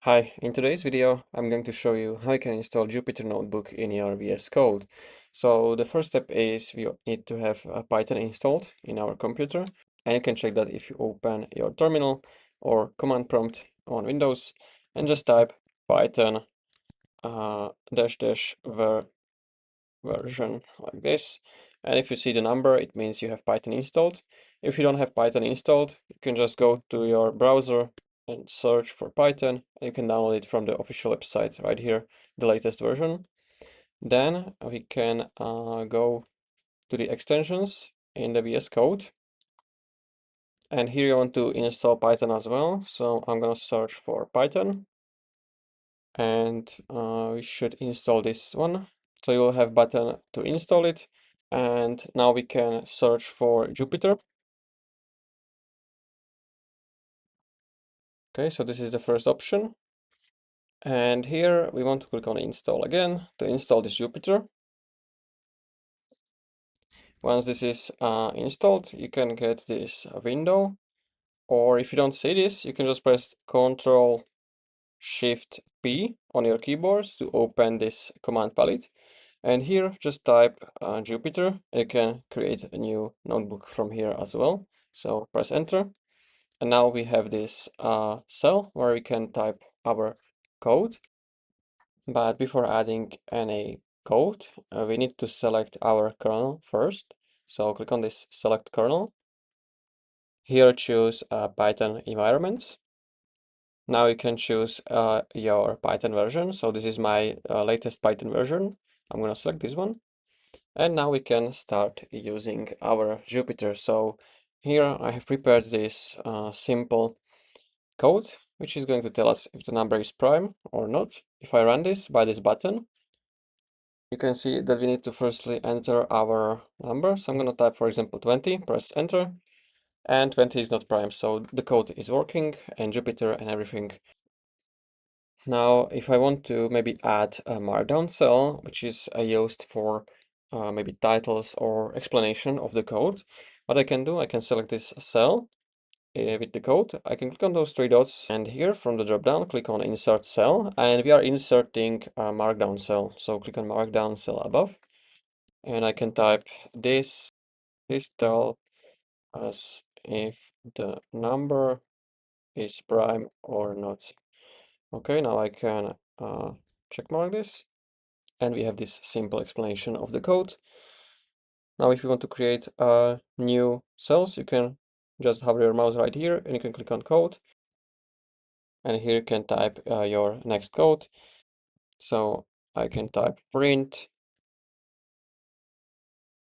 Hi, in today's video, I'm going to show you how you can install Jupyter Notebook in your VS Code. So the first step is we need to have Python installed in our computer, and you can check that if you open your terminal or command prompt on Windows and just type Python dash dash version like this. And if you see the number, it means you have Python installed. If you don't have Python installed, you can just go to your browser and search for Python, and you can download it from the official website right here, the latest version. Then we can go to the extensions in the VS Code. And here you want to install Python as well. So I'm going to search for Python. And we should install this one. So you'll have button to install it. And now we can search for Jupyter. Okay, so this is the first option. And here we want to click on install again to install this Jupyter. Once this is installed, you can get this window. Or if you don't see this, you can just press Ctrl Shift P on your keyboard to open this command palette. And here, just type Jupyter. You can create a new notebook from here as well. So press enter. And now we have this cell where we can type our code. But before adding any code, we need to select our kernel first. So click on this select kernel. Here choose Python environments. Now you can choose your Python version. So this is my latest Python version. I'm going to select this one. And now we can start using our Jupyter. So here I have prepared this simple code, which is going to tell us if the number is prime or not. If I run this by this button, you can see that we need to firstly enter our number. So I'm going to type, for example, 20, press enter, and 20 is not prime. So the code is working and Jupyter and everything. Now, if I want to maybe add a markdown cell, which is used for maybe titles or explanation of the code, what I can do, I can select this cell with the code. I can click on those three dots, and here from the drop-down, click on Insert Cell, and we are inserting a markdown cell. So click on Markdown cell above, and I can type this tell us if the number is prime or not. Okay, now I can check mark this, and we have this simple explanation of the code. Now, if you want to create new cells, you can just hover your mouse right here, and you can click on code, and here you can type your next code. So I can type print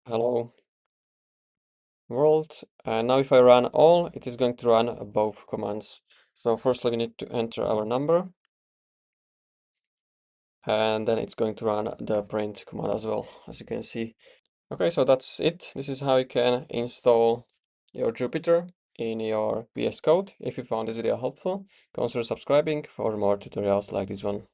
hello world, and now if I run all, it is going to run both commands. So firstly, we need to enter our number, and then it's going to run the print command as well, as you can see. Okay, so that's it. This is how you can install your Jupyter in your VS Code. If you found this video helpful, consider subscribing for more tutorials like this one.